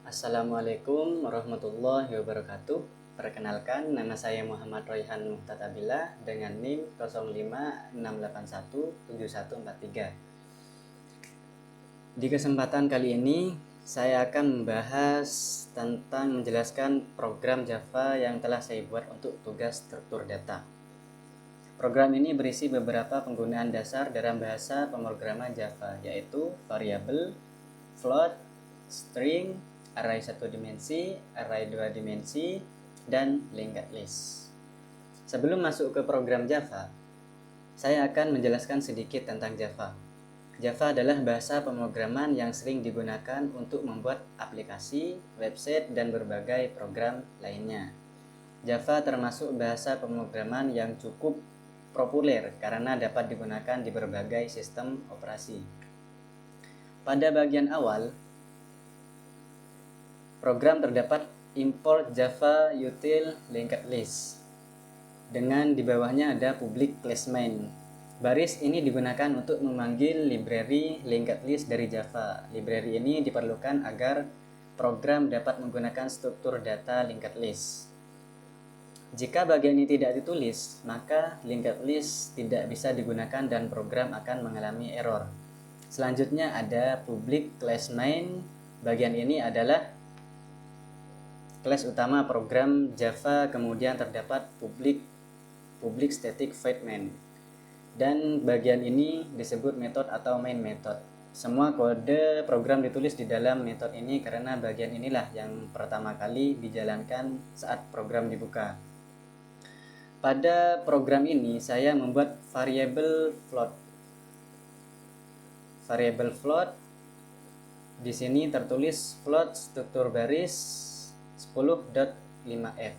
Assalamualaikum warahmatullahi wabarakatuh. Perkenalkan, nama saya Muhammad Royhan Muhtatabillah dengan NIM 0568171143. Di kesempatan kali ini, saya akan membahas tentang menjelaskan program Java yang telah saya buat untuk tugas struktur data. Program ini berisi beberapa penggunaan dasar dalam bahasa pemrograman Java, yaitu variabel, float, string, array 1 dimensi, array 2 dimensi, dan linked list. Sebelum masuk ke program Java, saya akan menjelaskan sedikit tentang Java. Java adalah bahasa pemrograman yang sering digunakan untuk membuat aplikasi, website, dan berbagai program lainnya. Java termasuk bahasa pemrograman yang cukup populer karena dapat digunakan di berbagai sistem operasi. Pada bagian awal, program terdapat import Java util linked list dengan di bawahnya ada public class main. Baris ini digunakan untuk memanggil library linked list dari Java. Library ini diperlukan agar program dapat menggunakan struktur data linked list. Jika bagian ini tidak ditulis, maka linked list tidak bisa digunakan dan program akan mengalami error. Selanjutnya ada public class main. Bagian ini adalah kelas utama program Java, kemudian terdapat public static void main. Dan bagian ini disebut method atau main method. Semua kode program ditulis di dalam method ini karena bagian inilah yang pertama kali dijalankan saat program dibuka. Pada program ini saya membuat variabel float. Variabel float di sini tertulis float struktur baris 10.5f.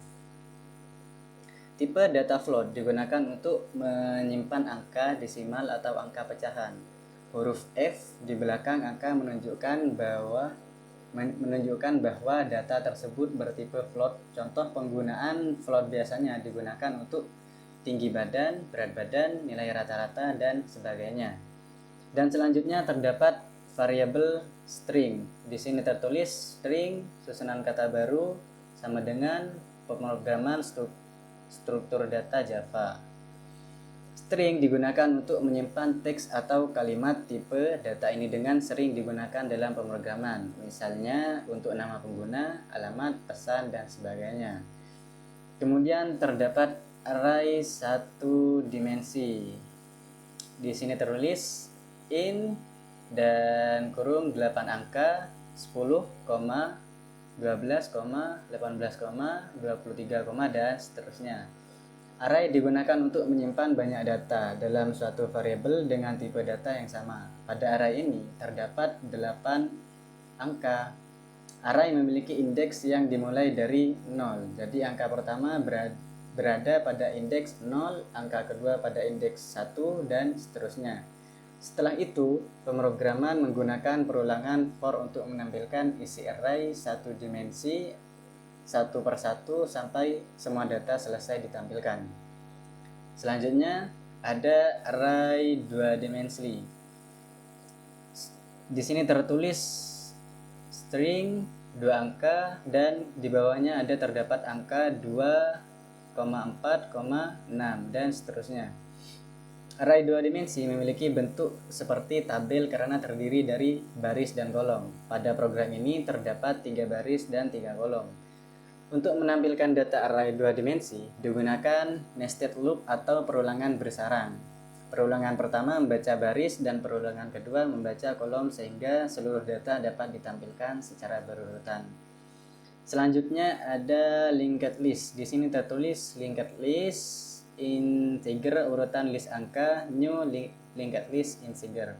Tipe data float digunakan untuk menyimpan angka desimal atau angka pecahan. Huruf F di belakang angka menunjukkan bahwa data tersebut bertipe float. Contoh penggunaan float biasanya digunakan untuk tinggi badan, berat badan, nilai rata-rata, dan sebagainya. Dan selanjutnya terdapat variabel string. Di sini tertulis string susunan kata baru sama dengan pemrograman struktur data Java. String digunakan untuk menyimpan teks atau kalimat tipe data ini dengan sering digunakan dalam pemrograman. Misalnya untuk nama pengguna, alamat, pesan, dan sebagainya. Kemudian terdapat array 1 dimensi. Di sini tertulis int dan kurung 8 angka 10, 12, 18, 23, dan seterusnya. Array digunakan untuk menyimpan banyak data dalam suatu variabel dengan tipe data yang sama. Pada array ini terdapat 8 angka. Array memiliki indeks yang dimulai dari 0. Jadi angka pertama berada pada indeks 0, angka kedua pada indeks 1, dan seterusnya. Setelah itu, pemrograman menggunakan perulangan for untuk menampilkan isi array 1 dimensi satu per satu sampai semua data selesai ditampilkan. Selanjutnya ada array 2 dimensi. Di sini tertulis string 2 angka dan di bawahnya terdapat angka 2,4,6 dan seterusnya. Array 2 dimensi memiliki bentuk seperti tabel karena terdiri dari baris dan kolom. Pada program ini terdapat 3 baris dan 3 kolom. Untuk menampilkan data array 2 dimensi, digunakan nested loop atau perulangan bersarang. Perulangan pertama membaca baris dan perulangan kedua membaca kolom sehingga seluruh data dapat ditampilkan secara berurutan. Selanjutnya ada linked list. Di sini tertulis linked list integer urutan list angka, new linked list integer.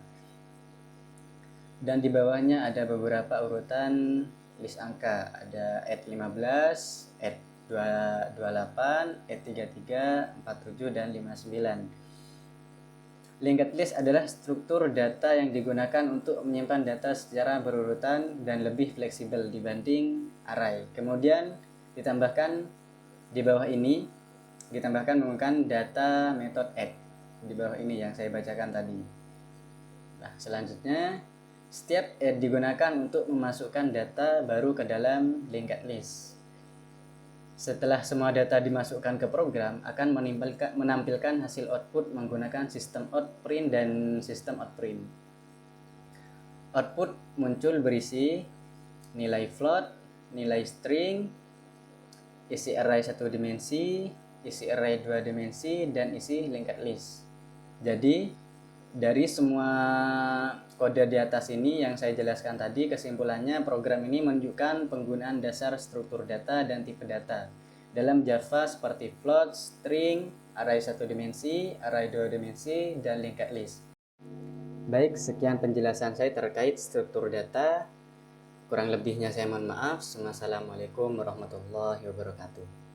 Dan di bawahnya ada beberapa urutan list angka, ada add 15, add 28, add 33, 47, dan 59. Linked list adalah struktur data yang digunakan untuk menyimpan data secara berurutan dan lebih fleksibel dibanding array. Kemudian ditambahkan di bawah ini menggunakan data method add di bawah ini yang saya bacakan tadi. Nah, selanjutnya digunakan untuk memasukkan data baru ke dalam linked list. Setelah semua data dimasukkan ke program, akan menampilkan hasil output menggunakan sistem outPrint dan sistem outPrint. Output muncul berisi nilai float, nilai string, isi array 1 dimensi, isi array 2 dimensi, dan isi linked list. Jadi dari semua kode di atas ini yang saya jelaskan tadi, kesimpulannya program ini menunjukkan penggunaan dasar struktur data dan tipe data dalam Java seperti float, string, array 1 dimensi, array 2 dimensi, dan linked list. Baik, sekian penjelasan saya terkait struktur data. Kurang lebihnya saya mohon maaf. Wassalamualaikum warahmatullahi wabarakatuh.